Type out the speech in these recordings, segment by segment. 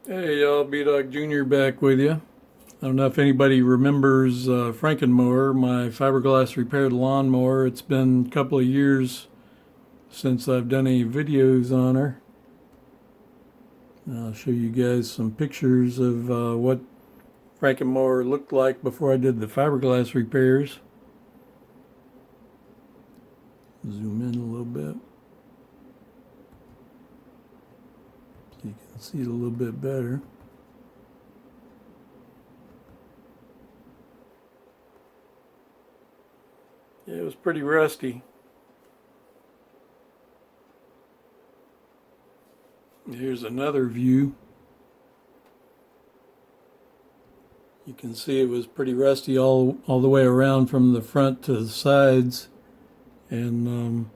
Hey y'all, B-Dog Jr. back with you. I don't know if anybody remembers Franken mower, my fiberglass repaired lawnmower. It's been a couple of years since I've done any videos on her. I'll show you guys some pictures of what Franken mower looked like before I did the fiberglass repairs. Zoom in a little bit so you can see it a little bit better. Yeah, it was pretty rusty. Here's another view. You can see it was pretty rusty all the way around from the front to the sides. And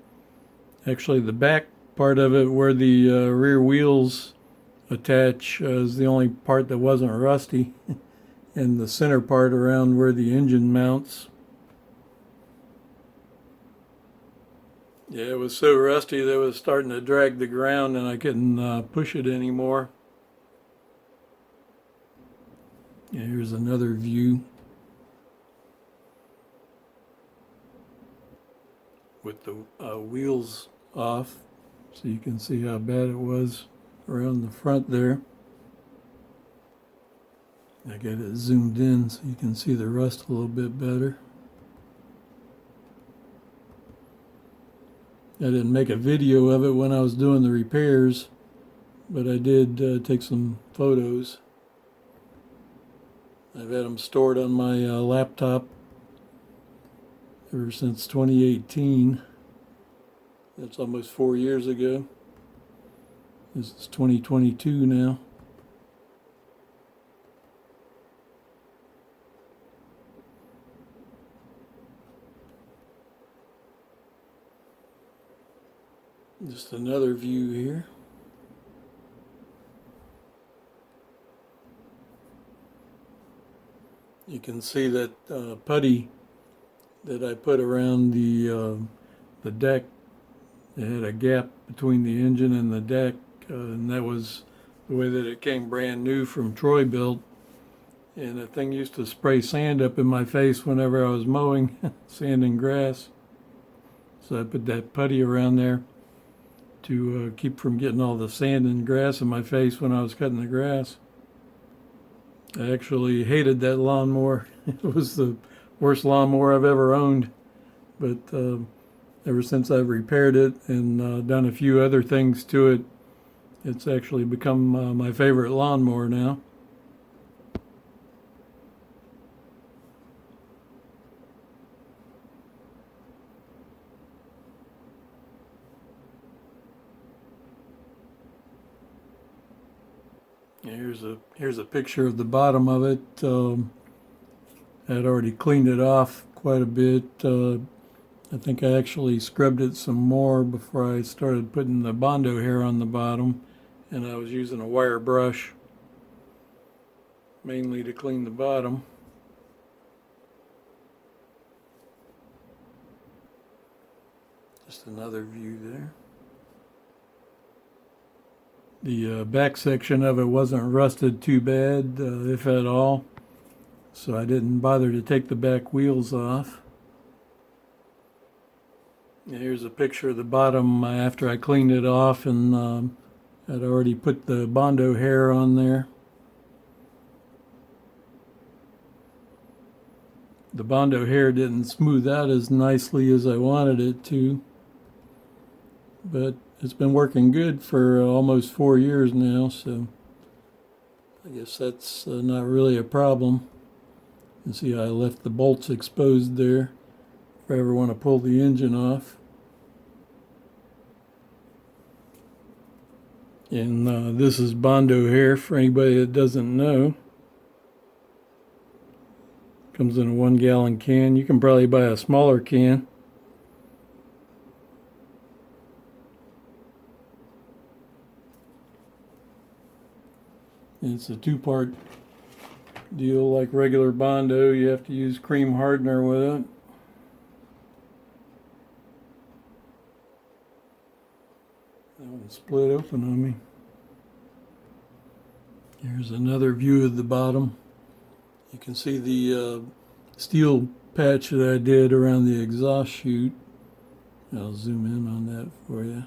actually the back part of it where the rear wheels attach is the only part that wasn't rusty. And the center part around where the engine mounts. Yeah, it was so rusty that it was starting to drag the ground and I couldn't push it anymore. Yeah, here's another view with the wheels off, so you can see how bad it was around the front there. I got it zoomed in so you can see the rust a little bit better. I didn't make a video of it when I was doing the repairs, but I did take some photos. I've had them stored on my laptop ever since 2018. That's almost 4 years ago. This is 2022 now. Just another view here. You can see that putty that I put around the deck. It had a gap between the engine and the deck, and that was the way that it came brand new from Troy Built. And the thing used to spray sand up in my face whenever I was mowing, sand and grass. So I put that putty around there to keep from getting all the sand and grass in my face when I was cutting the grass. I actually hated that lawnmower. It was the worst lawnmower I've ever owned. But ever since I've repaired it and done a few other things to it, it's actually become my favorite lawnmower now. Here's a picture of the bottom of it. I'd already cleaned it off quite a bit. I think I actually scrubbed it some more before I started putting the Bondo hair on the bottom, and I was using a wire brush mainly to clean the bottom. Just another view there. The back section of it wasn't rusted too bad, if at all, so I didn't bother to take the back wheels off. Here's a picture of the bottom after I cleaned it off, and I'd already put the Bondo hair on there. The Bondo hair didn't smooth out as nicely as I wanted it to, but it's been working good for almost 4 years now, so I guess that's not really a problem. You can see I left the bolts exposed there if I ever want to pull the engine off. And this is Bondo hair for anybody that doesn't know. Comes in a 1-gallon can. You can probably buy a smaller can. It's a 2-part deal like regular Bondo. You have to use cream hardener with it. That one split open on me. Here's another view of the bottom. You can see the steel patch that I did around the exhaust chute. I'll zoom in on that for you.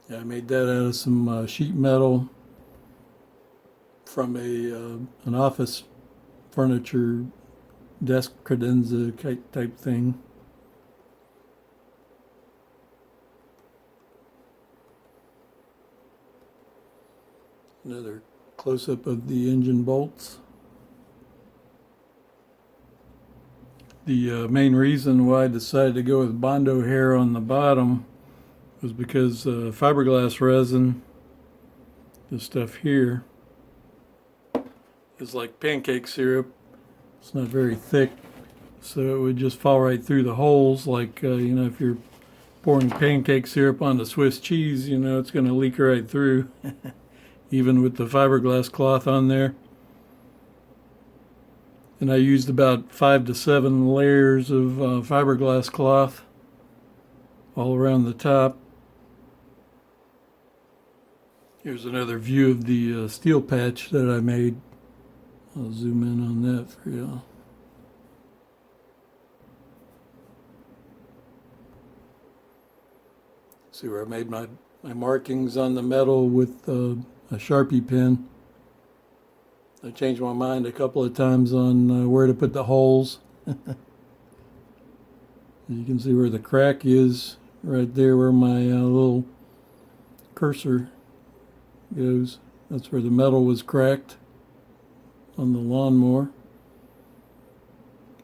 Yeah, I made that out of some sheet metal from an office furniture desk credenza type thing. Another close-up of the engine bolts. The main reason why I decided to go with Bondo hair on the bottom was because fiberglass resin, this stuff here, is like pancake syrup. It's not very thick, so it would just fall right through the holes. Like, you know, if you're pouring pancake syrup on the Swiss cheese, you know, it's going to leak right through. Even with the fiberglass cloth on there. And I used about 5 to 7 layers of fiberglass cloth all around the top. Here's another view of the steel patch that I made. I'll zoom in on that for you. See where I made my markings on the metal with a Sharpie pen. I changed my mind a couple of times on where to put the holes. You can see where the crack is right there where my little cursor goes. That's where the metal was cracked on the lawnmower.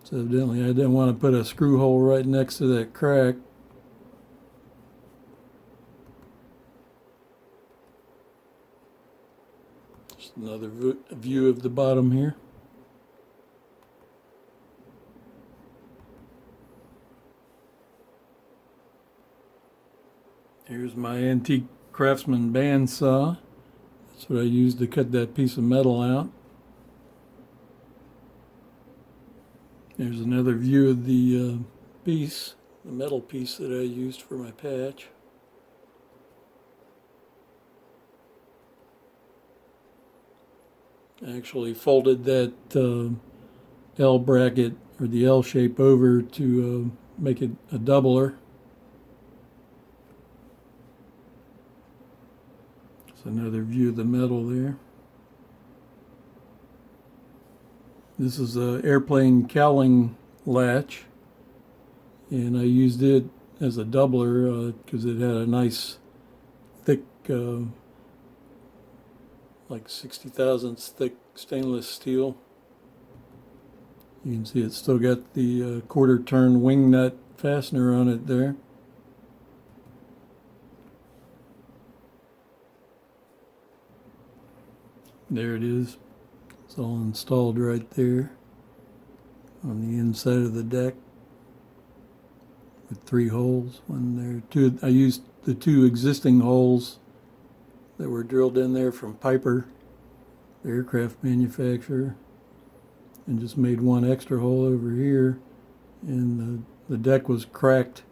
So evidently I didn't want to put a screw hole right next to that crack. Just another view of the bottom here. Here's my antique Craftsman bandsaw. That's what I used to cut that piece of metal out. There's another view of the piece, the metal piece that I used for my patch. I actually folded that L bracket or the L shape over to make it a doubler. That's another view of the metal there. This is an airplane cowling latch, and I used it as a doubler because it had a nice thick like 60 thousandths thick stainless steel. You can see it's still got the quarter turn wing nut fastener on it there. There it is. It's all installed right there on the inside of the deck with 3 holes. One there, 2. I used the 2 existing holes that were drilled in there from Piper, the aircraft manufacturer, and just made 1 extra hole over here, and the deck was cracked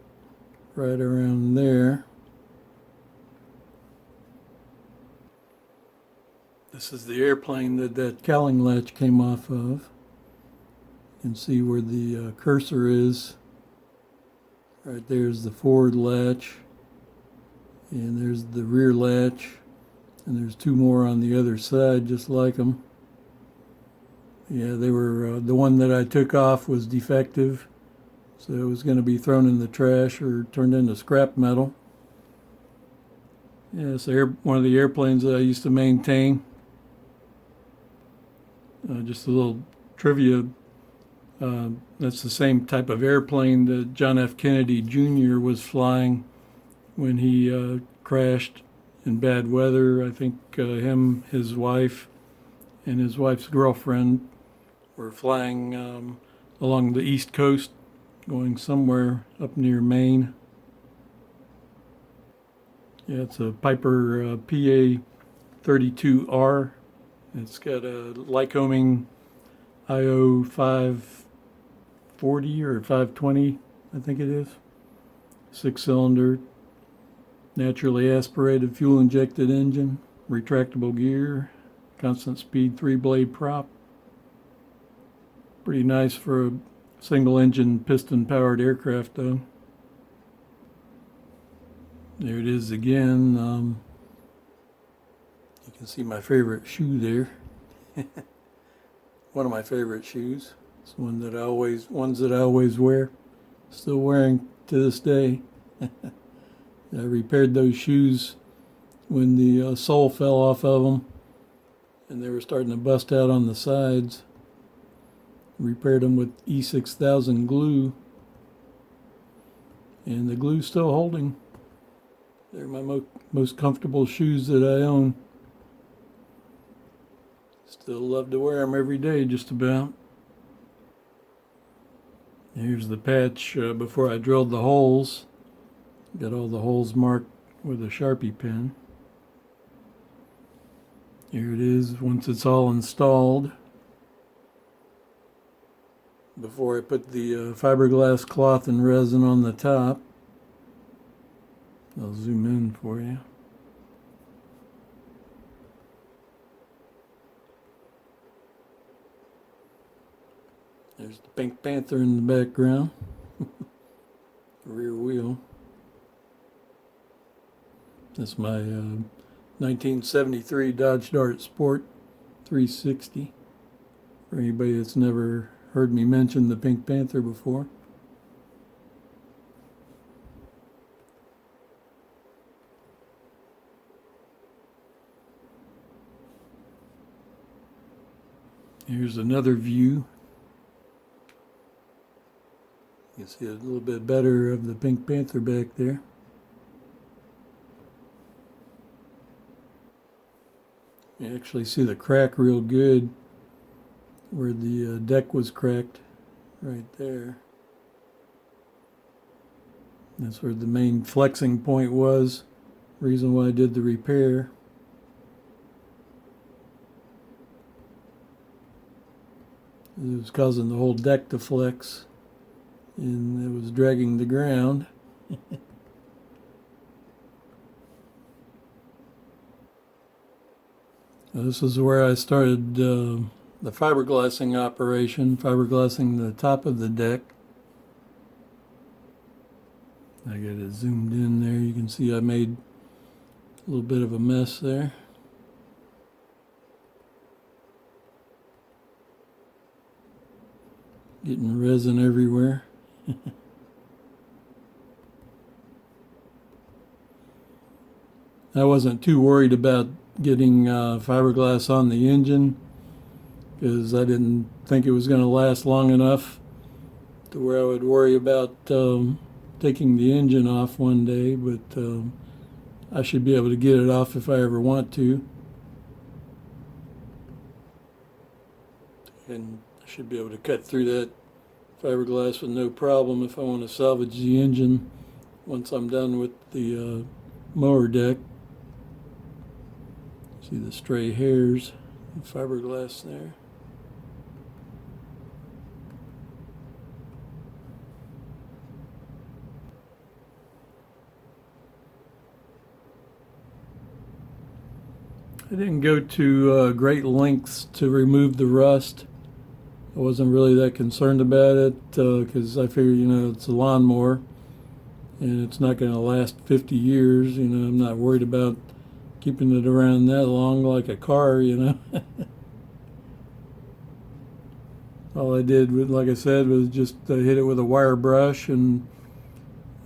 right around there. This is the airplane that cowling latch came off of. You can see where the cursor is. Right there's the forward latch, and there's the rear latch. And there's 2 more on the other side, just like them. Yeah, they were, the one that I took off was defective, so it was going to be thrown in the trash or turned into scrap metal. Yeah, it's one of the airplanes that I used to maintain. Just a little trivia, that's the same type of airplane that John F. Kennedy Jr. was flying when he crashed in bad weather. I think him, his wife, and his wife's girlfriend were flying along the East Coast, going somewhere up near Maine. Yeah, it's a Piper PA-32R. It's got a Lycoming IO5 540 or 520, I think it is. 6-cylinder, naturally aspirated, fuel injected engine, retractable gear, constant speed 3-blade prop. Pretty nice for a single engine piston powered aircraft though. There it is again. You can see my favorite shoe there. One of my favorite shoes. It's ones that I always wear. Still wearing to this day. I repaired those shoes when the sole fell off of them and they were starting to bust out on the sides. Repaired them with E6000 glue, and the glue's still holding. They're my most comfortable shoes that I own. Still love to wear them every day, just about. Here's the patch before I drilled the holes. Got all the holes marked with a Sharpie pen. Here it is once it's all installed. Before I put the fiberglass cloth and resin on the top. I'll zoom in for you. There's the Pink Panther in the background. Rear wheel. That's my 1973 Dodge Dart Sport 360. For anybody that's never heard me mention the Pink Panther before. Here's another view. You can see a little bit better of the Pink Panther back there. You actually see the crack real good where the deck was cracked right there. That's where the main flexing point was. Reason why I did the repair. It was causing the whole deck to flex and it was dragging the ground. This is where I started the fiberglassing operation, fiberglassing the top of the deck. I got it zoomed in there. You can see I made a little bit of a mess there. Getting resin everywhere. I wasn't too worried about getting fiberglass on the engine because I didn't think it was going to last long enough to where I would worry about taking the engine off one day, but I should be able to get it off if I ever want to. And I should be able to cut through that fiberglass with no problem if I want to salvage the engine once I'm done with the mower deck. See the stray hairs of fiberglass there. I didn't go to great lengths to remove the rust. I wasn't really that concerned about it because I figured, it's a lawnmower and it's not going to last 50 years. I'm not worried about keeping it around that long like a car, All I did, like I said, was just hit it with a wire brush, and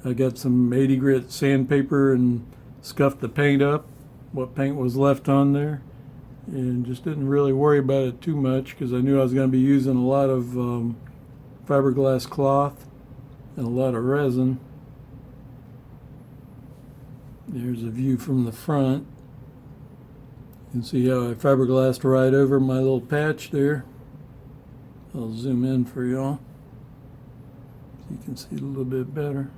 I got some 80 grit sandpaper and scuffed the paint up, what paint was left on there, and just didn't really worry about it too much because I knew I was going to be using a lot of fiberglass cloth and a lot of resin. There's a view from the front. You can see how I fiberglassed right over my little patch there. I'll zoom in for y'all so you can see a little bit better.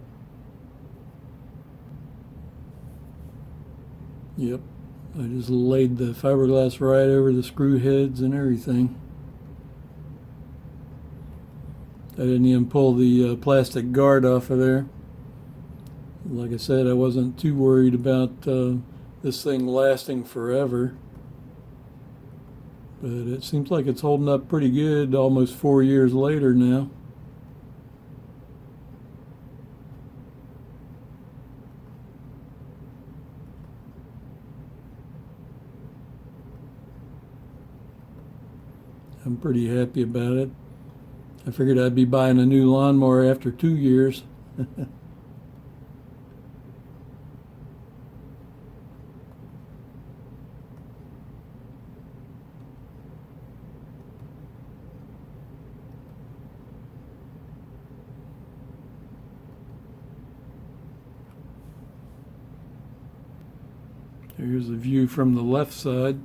Yep, I just laid the fiberglass right over the screw heads and everything. I didn't even pull the plastic guard off of there. Like I said, I wasn't too worried about this thing lasting forever. But it seems like it's holding up pretty good almost 4 years later now. I'm pretty happy about it. I figured I'd be buying a new lawnmower after 2 years. Here's a view from the left side.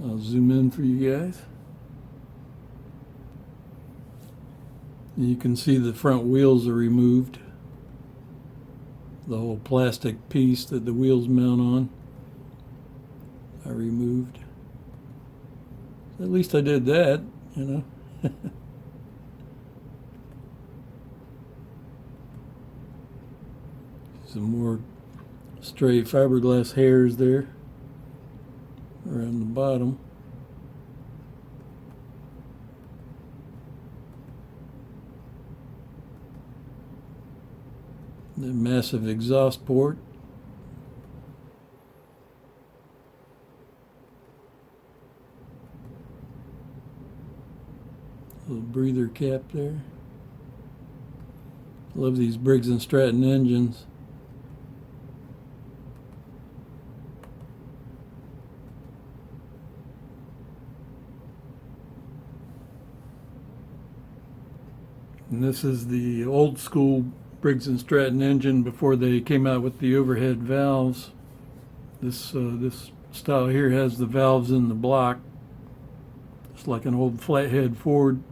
I'll zoom in for you guys. You can see the front wheels are removed. The whole plastic piece that the wheels mount on are removed. At least I did that, you know. Some more stray fiberglass hairs there around the bottom. The massive exhaust port. Little breather cap there. Love these Briggs & Stratton engines. And this is the old school Briggs & Stratton engine before they came out with the overhead valves. This style here has the valves in the block. It's like an old flathead Ford.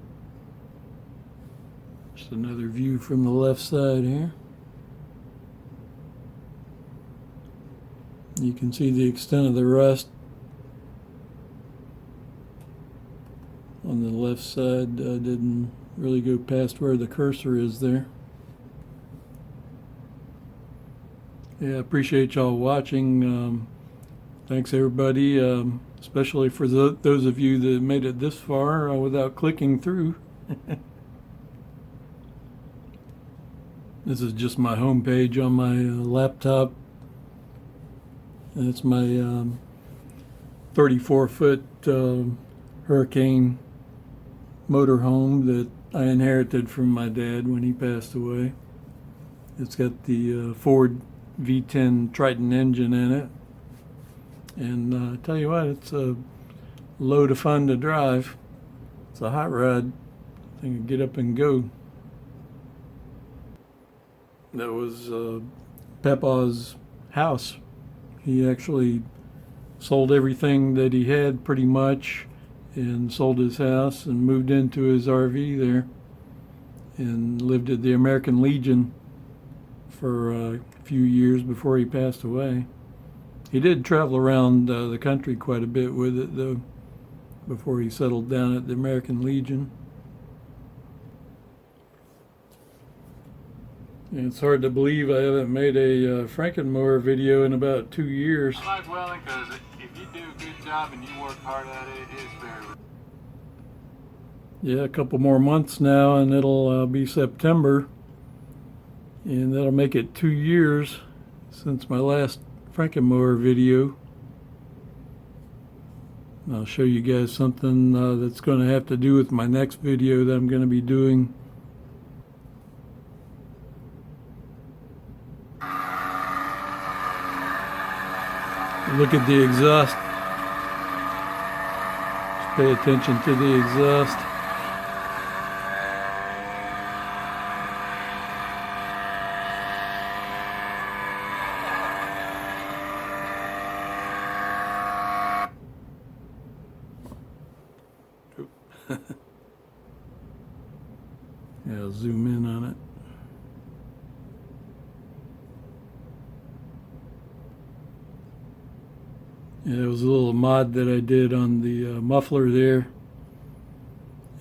Just another view from the left side here. You can see the extent of the rust on the left side. Didn't really go past where the cursor is there. Yeah, I appreciate y'all watching. Thanks everybody, especially for those of you that made it this far without clicking through. This is just my home page on my laptop. That's my 34-foot Hurricane motorhome that I inherited from my dad when he passed away. It's got the Ford V10 Triton engine in it. And I tell you what, it's a load of fun to drive. It's a hot rod. I can get up and go. That was Papa's house. He actually sold everything that he had pretty much and sold his house and moved into his RV there and lived at the American Legion for a few years before he passed away. He did travel around the country quite a bit with it though before he settled down at the American Legion. And it's hard to believe I haven't made a Franken mower video in about 2 years. I like welding because if you do a good job and you work hard at it, it is very... Yeah, a couple more months now and it'll be September. And that'll make it 2 years since my last Franken mower video. I'll show you guys something that's going to have to do with my next video that I'm going to be doing. Look at the exhaust. Just pay attention to the exhaust. Yeah, I'll zoom in on it. Yeah, it was a little mod that I did on the muffler there.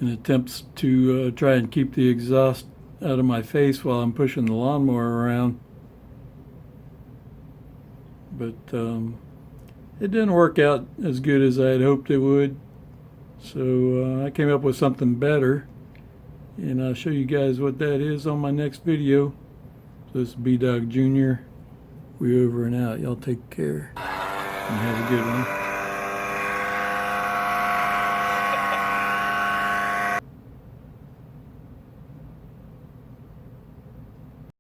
in attempts to try and keep the exhaust out of my face while I'm pushing the lawnmower around. But it didn't work out as good as I had hoped it would. So I came up with something better, and I'll show you guys what that is on my next video. So this is B-Dog Jr. We over and out. Y'all take care and have a good one.